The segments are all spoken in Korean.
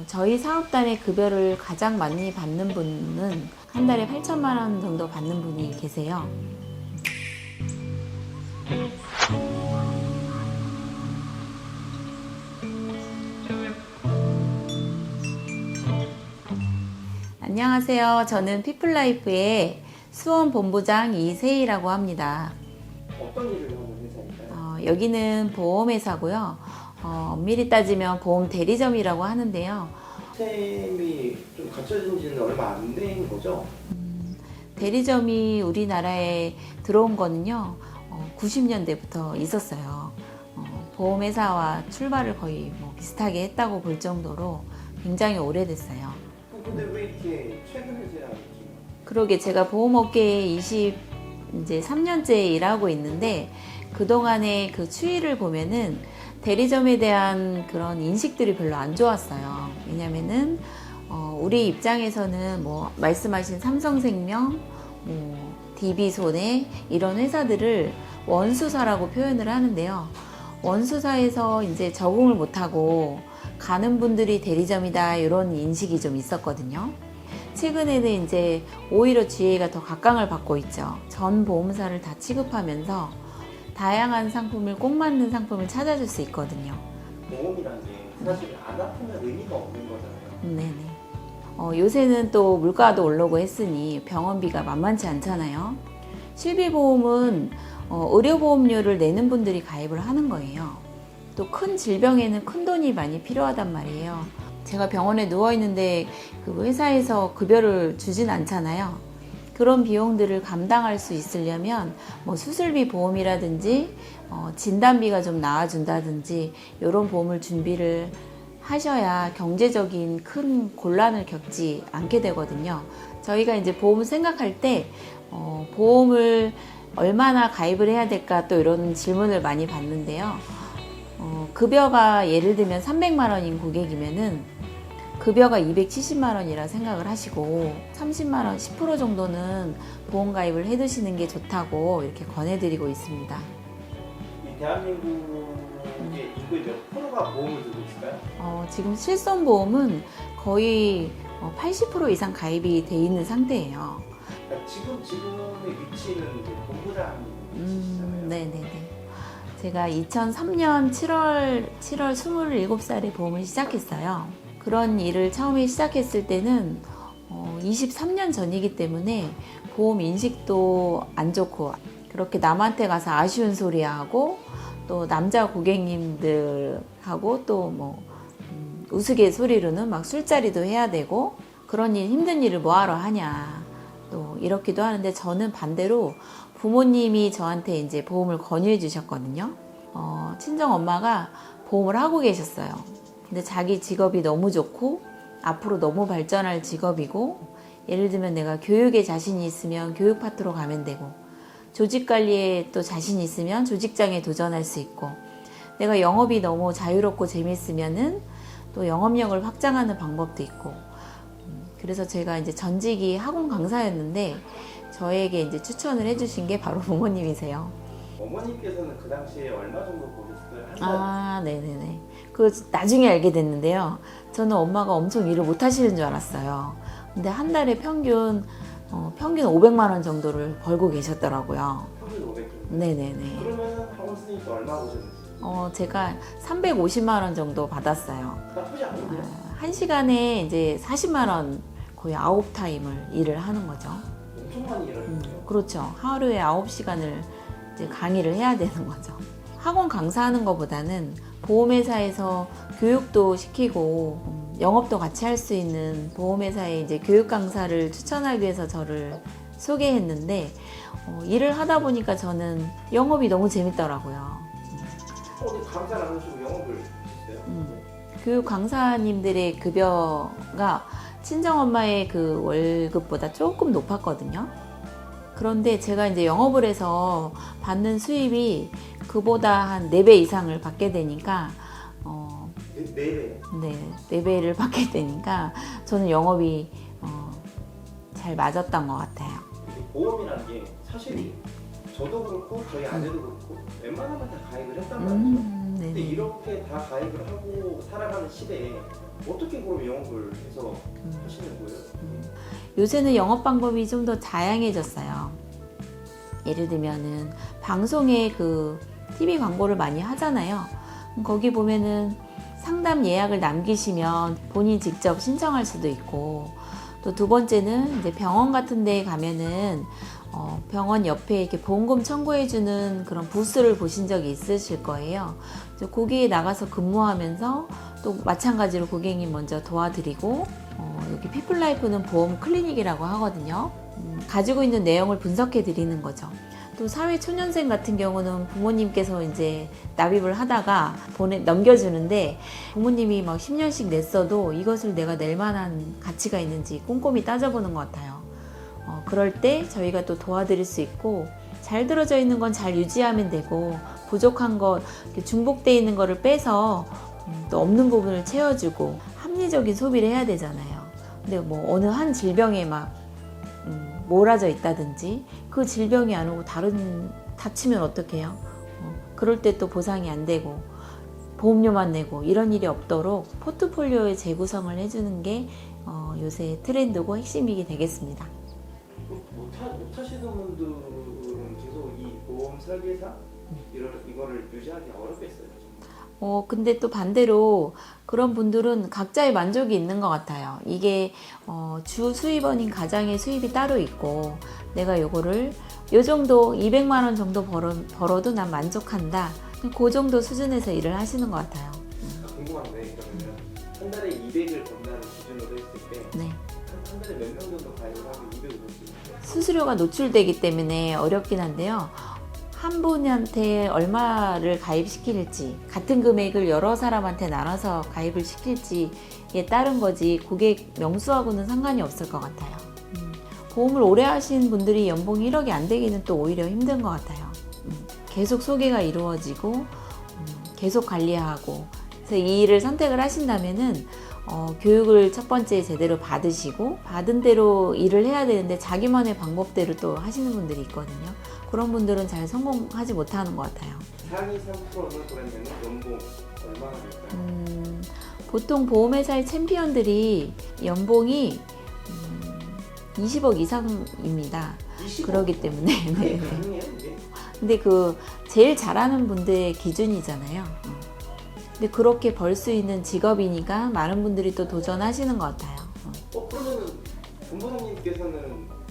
저희 사업단의 급여를 가장 많이 받는 분은 한 달에 8천만 원 정도 받는 분이 계세요. 안녕하세요. 저는 피플라이프의 수원 본부장 이세희라고 합니다. 어떤 일을 하는 회사인가요? 여기는 보험회사고요. 엄밀히 따지면 보험 대리점이라고 하는데요. 시스템이 좀 갖춰진 지는 얼마 안 된 거죠? 대리점이 우리나라에 들어온 거는요, 90년대부터 있었어요. 보험회사와 출발을 거의 비슷하게 했다고 볼 정도로 굉장히 오래됐어요. 근데 왜 이렇게 최근에서야 이렇게? 그러게 제가 보험업계에 이제 3년째 일하고 있는데 그동안의 그 추이를 보면은 대리점에 대한 그런 인식들이 별로 안 좋았어요. 왜냐면은 우리 입장에서는 말씀하신 삼성생명, DB손해 이런 회사들을 원수사라고 표현을 하는데요. 원수사에서 이제 적응을 못하고 가는 분들이 대리점이다 이런 인식이 좀 있었거든요. 최근에는 이제 오히려 GA가 더 각광을 받고 있죠. 전 보험사를 다 취급하면서 다양한 상품을 꼭 맞는 상품을 찾아줄 수 있거든요. 보험이라는 게 사실 안 아프면 의미가 없는 거잖아요. 네네. 요새는 또 물가도 오르고 했으니 병원비가 만만치 않잖아요. 실비보험은 의료보험료를 내는 분들이 가입을 하는 거예요. 또 큰 질병에는 큰 돈이 많이 필요하단 말이에요. 제가 병원에 누워있는데 그 회사에서 급여를 주진 않잖아요. 그런 비용들을 감당할 수 있으려면 수술비 보험이라든지 진단비가 좀 나와준다든지 이런 보험을 준비를 하셔야 경제적인 큰 곤란을 겪지 않게 되거든요. 저희가 이제 보험을 생각할 때 보험을 얼마나 가입을 해야 될까 또 이런 질문을 많이 받는데요. 급여가 예를 들면 300만 원인 고객이면은 급여가 270만 원이라 생각을 하시고 30만 원 10% 정도는 보험 가입을 해두시는 게 좋다고 이렇게 권해드리고 있습니다. 이 대한민국의 인구의 몇 프로가 보험을 들고 있을까요? 지금 실손보험은 거의 80% 이상 가입이 돼 있는 상태예요. 그러니까 지금의 위치는 이제 본부장이시잖아요. 네네네. 제가 2003년 7월 27살에 보험을 시작했어요. 그런 일을 처음에 시작했을 때는 23년 전이기 때문에 보험 인식도 안 좋고 그렇게 남한테 가서 아쉬운 소리 하고 또 남자 고객님들하고 또 우스갯소리로는 막 술자리도 해야 되고 그런 힘든 일을 뭐하러 하냐 또 이렇기도 하는데 저는 반대로 부모님이 저한테 이제 보험을 권유해 주셨거든요. 친정 엄마가 보험을 하고 계셨어요. 근데 자기 직업이 너무 좋고 앞으로 너무 발전할 직업이고 예를 들면 내가 교육에 자신이 있으면 교육 파트로 가면 되고 조직 관리에 또 자신이 있으면 조직장에 도전할 수 있고 내가 영업이 너무 자유롭고 재밌으면은 또 영업력을 확장하는 방법도 있고 그래서 제가 이제 전직이 학원 강사였는데 저에게 이제 추천을 해주신 게 바로 부모님이세요. 어머님께서는 그 당시에 얼마 정도 보셨어요? 네네네. 그 나중에 알게 됐는데요. 저는 엄마가 엄청 일을 못 하시는 줄 알았어요. 근데 한 달에 평균 500만 원 정도를 벌고 계셨더라고요. 평균 500 정도? 네네네. 그러면 학원 선생님도 얼마 보셨는지? 제가 350만 원 정도 받았어요. 나쁘지 않은데요? 한 시간에 이제 40만 원 거의 9타임을 일을 하는 거죠. 엄청 많이 일하셨네요. 그렇죠. 하루에 9시간을 이제 강의를 해야 되는 거죠. 학원 강사하는 것보다는 보험회사에서 교육도 시키고 영업도 같이 할 수 있는 보험회사에 이제 교육 강사를 추천하기 위해서 저를 소개했는데 일을 하다 보니까 저는 영업이 너무 재밌더라고요. 근데 강사를 안 하시고 영업을 하셨어요? 교육 강사님들의 급여가 친정엄마의 그 월급보다 조금 높았거든요. 그런데 제가 이제 영업을 해서 받는 수입이 그보다 한 4배 이상을 받게 되니까 4배요? 네, 4배를 받게 되니까 저는 영업이 잘 맞았던 것 같아요. 이게 보험이라는 게 사실 저도 그렇고 저희 아내도 그렇고 웬만하면 다 가입을 했단 말이죠. 근데 네네. 이렇게 다 가입을 하고 살아가는 시대에 어떻게 그럼 영업을 해서 하시는 거예요? 요새는 영업 방법이 좀 더 다양해졌어요. 예를 들면은 방송에 그 TV 광고를 많이 하잖아요. 거기 보면은 상담 예약을 남기시면 본인 직접 신청할 수도 있고, 또 두 번째는 이제 병원 같은 데 가면은 병원 옆에 이렇게 보험금 청구해주는 그런 부스를 보신 적이 있으실 거예요. 거기에 나가서 근무하면서 또 마찬가지로 고객님 먼저 도와드리고, 여기 피플라이프는 보험 클리닉이라고 하거든요. 가지고 있는 내용을 분석해 드리는 거죠. 또 사회초년생 같은 경우는 부모님께서 이제 납입을 하다가 넘겨주는데, 부모님이 막 10년씩 냈어도 이것을 내가 낼 만한 가치가 있는지 꼼꼼히 따져보는 것 같아요. 그럴 때 저희가 또 도와드릴 수 있고, 잘 들어져 있는 건 잘 유지하면 되고, 부족한 것, 중복되어 있는 거를 빼서 또 없는 부분을 채워주고, 합리적인 소비를 해야 되잖아요. 근데 뭐 어느 한 질병에 막 몰아져 있다든지, 그 질병이 안 오고 다치면 어떡해요? 그럴 때 또 보상이 안 되고 보험료만 내고 이런 일이 없도록 포트폴리오의 재구성을 해주는 게 요새 트렌드고 핵심이 되겠습니다. 못 하시는 분들은 계속 이 보험 설계사 이거를 유지하기 어렵겠어요. 근데 또 반대로 그런 분들은 각자의 만족이 있는 것 같아요. 이게 주 수입원인 가장의 수입이 따로 있고, 내가 요거를 요 정도 200만 원 정도 벌어도 난 만족한다. 그 정도 수준에서 일을 하시는 것 같아요. 궁금한데, 그러면 한 달에 200을 번다는 기준으로 했을 때 네. 한 달에 몇 명 정도 가입을 하면 200을 벌 수 있어요? 수수료가 노출되기 때문에 어렵긴 한데요. 한 분한테 얼마를 가입시킬지, 같은 금액을 여러 사람한테 나눠서 가입을 시킬지에 따른 거지, 고객 명수하고는 상관이 없을 것 같아요. 보험을 오래 하신 분들이 연봉이 1억이 안 되기는 또 오히려 힘든 것 같아요. 계속 소개가 이루어지고 계속 관리하고, 그래서 이 일을 선택을 하신다면은 교육을 첫 번째 제대로 받으시고, 받은 대로 일을 해야 되는데 자기만의 방법대로 또 하시는 분들이 있거든요. 그런 분들은 잘 성공하지 못하는 것 같아요. 상위 3%는 그러면 연봉 얼마나 될까요? 보통 보험회사의 챔피언들이 연봉이 20억 이상입니다. 20억? 그렇기 때문에 그게 네. 가능해요, 이게? 근데 그 제일 잘하는 분들의 기준이잖아요. 근데 그렇게 벌 수 있는 직업이니까 많은 분들이 또 도전하시는 것 같아요. 그러면은 본부장님께서는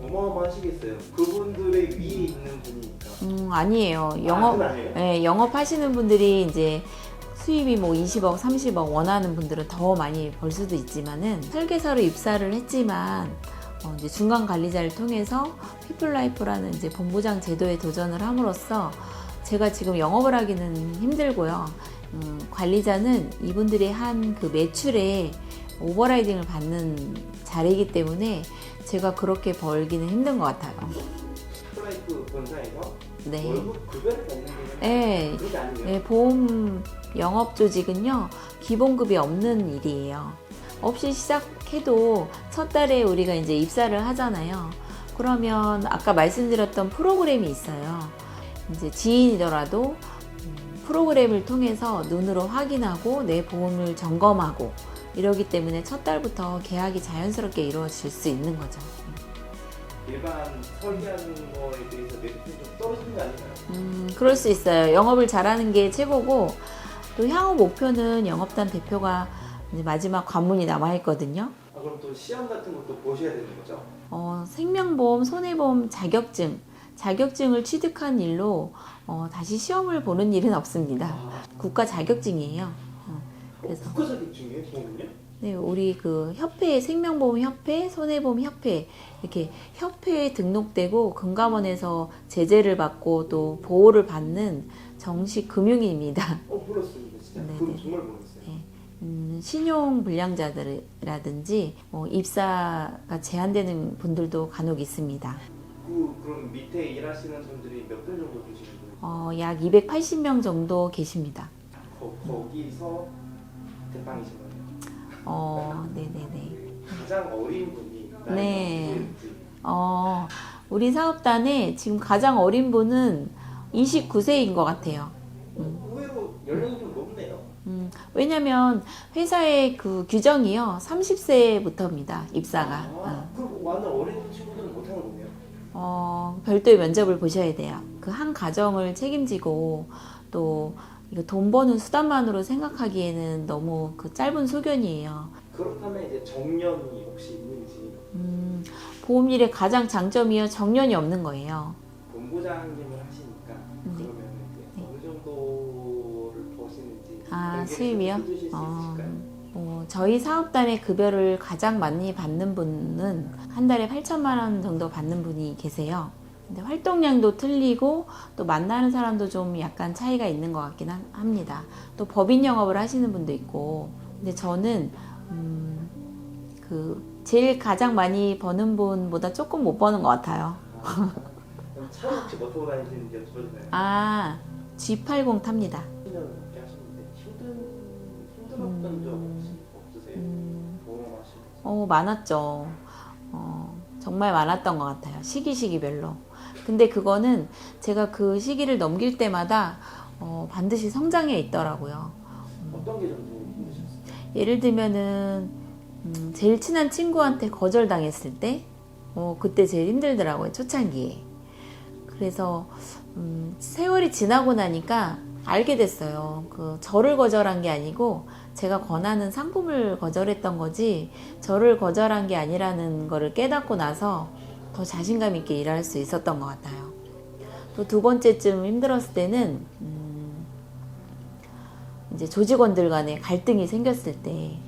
어마어마하시겠어요. 그분들의 위에 있는 분이니까. 아니에요. 그건 아니에요? 네, 영업하시는 분들이 이제 수입이 뭐 20억, 30억 원하는 분들은 더 많이 벌 수도 있지만은, 설계사로 입사를 했지만 이제 중간 관리자를 통해서 피플라이프라는 이제 본부장 제도에 도전을 함으로써 제가 지금 영업을 하기는 힘들고요. 관리자는 이분들이 한 그 매출에 오버라이딩을 받는 자리이기 때문에 제가 그렇게 벌기는 힘든 것 같아요. 피플라이프 본사에서 네. 월급 급여를 받는 게 네. 그게 아니에요? 네, 보험 영업 조직은요, 기본급이 없는 일이에요. 없이 시작해도 첫 달에 우리가 이제 입사를 하잖아요. 그러면 아까 말씀드렸던 프로그램이 있어요. 이제 지인이더라도 프로그램을 통해서 눈으로 확인하고 내 보험을 점검하고 이러기 때문에 첫 달부터 계약이 자연스럽게 이루어질 수 있는 거죠. 일반 설계하는 거에 대해서 메리트는 좀 떨어지는 거 아닌가요? 그럴 수 있어요. 영업을 잘하는 게 최고고, 또 향후 목표는 영업단 대표가 이제 마지막 관문이 남아있거든요. 그럼 또 시험 같은 것도 보셔야 되는 거죠? 생명보험, 손해보험 자격증을 취득한 일로 다시 시험을 보는 일은 없습니다. 국가 자격증이에요. 그래서 국가 자격증이에요, 보험은요? 네, 우리 그 협회, 생명보험협회, 손해보험협회, 이렇게 협회에 등록되고 금감원에서 제재를 받고 또 보호를 받는 정식 금융인입니다. 몰랐습니다, 진짜. 네네. 그건 정말 몰랐어요. 네. 신용 불량자들이라든지 입사가 제한되는 분들도 간혹 있습니다. 그럼 밑에 일하시는 분들이 몇 분 정도 계시는 거예요? 약 280명 정도 계십니다. 거기서 대빵이신 거예요? 네네네. 가장 어린 분이 네. 우리 사업단에 지금 가장 어린 분은 29세인 것 같아요. 의외로 연령이 좀 높네요. 왜냐면 회사의 그 규정이요. 30세부터입니다. 입사가. 그럼 완전 어린 친구들은 못하는 거네요? 별도의 면접을 보셔야 돼요. 그 한 가정을 책임지고 또 이거 돈 버는 수단만으로 생각하기에는 너무 그 짧은 소견이에요. 그렇다면 이제 정년이 혹시 있는지. 보험일의 가장 장점이요. 정년이 없는 거예요. 본부장님을 하시니까 그러면 이제 어느 정도를 버시는지 그런 게 수입이요? 좀 해주실 수 있으실까요? 저희 사업단의 급여를 가장 많이 받는 분은 한 달에 8천만 원 정도 받는 분이 계세요. 근데 활동량도 틀리고 또 만나는 사람도 좀 약간 차이가 있는 것 같긴 합니다. 또 법인 영업을 하시는 분도 있고. 근데 저는 그 제일 가장 많이 버는 분보다 조금 못 버는 것 같아요. 그럼 차 혹시 뭐 타고 다니시는지 여쭤봐도 되나요? G80 탑니다. 10년 넘게 하셨는데 힘들었던 적 혹시 없으세요? 보험하시면서? 많았죠. 정말 많았던 것 같아요. 시기별로. 근데 그거는 제가 그 시기를 넘길 때마다 반드시 성장해 있더라고요. 어떤 게 좀 힘드셨어요? 예를 들면은 제일 친한 친구한테 거절당했을 때 그때 제일 힘들더라고요. 초창기에. 그래서 세월이 지나고 나니까 알게 됐어요. 저를 거절한 게 아니고 제가 권하는 상품을 거절했던 거지 저를 거절한 게 아니라는 거를 깨닫고 나서 더 자신감 있게 일할 수 있었던 것 같아요. 또 두 번째쯤 힘들었을 때는 이제 조직원들 간에 갈등이 생겼을 때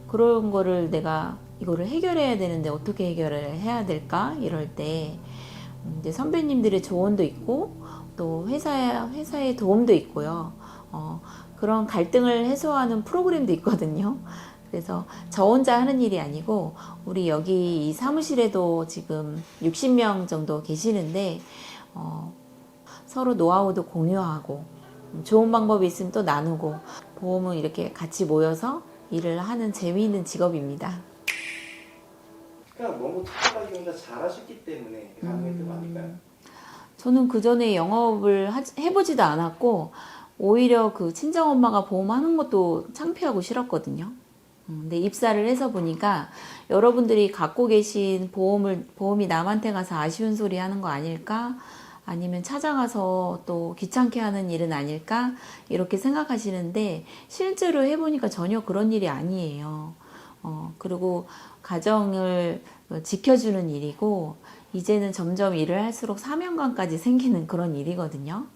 그런 거를 내가 이거를 해결해야 되는데 어떻게 해결을 해야 될까 이럴 때 이제 선배님들의 조언도 있고 또 회사의 도움도 있고요. 그런 갈등을 해소하는 프로그램도 있거든요. 그래서 저 혼자 하는 일이 아니고 우리 여기 이 사무실에도 지금 60명 정도 계시는데 서로 노하우도 공유하고 좋은 방법이 있으면 또 나누고 보험은 이렇게 같이 모여서 일을 하는 재미있는 직업입니다. 그냥 너무 착하게 혼자 잘하셨기 때문에 가능했던 거 아닐까요? 저는 그 전에 영업을 해보지도 않았고 오히려 그 친정엄마가 보험하는 것도 창피하고 싫었거든요. 근데 입사를 해서 보니까 여러분들이 갖고 계신 보험이 남한테 가서 아쉬운 소리 하는 거 아닐까? 아니면 찾아가서 또 귀찮게 하는 일은 아닐까? 이렇게 생각하시는데 실제로 해보니까 전혀 그런 일이 아니에요. 그리고 가정을 지켜주는 일이고 이제는 점점 일을 할수록 사명감까지 생기는 그런 일이거든요.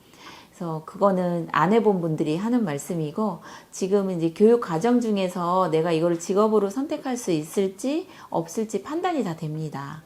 그래서 그거는 안 해본 분들이 하는 말씀이고 지금은 이제 교육 과정 중에서 내가 이걸 직업으로 선택할 수 있을지 없을지 판단이 다 됩니다.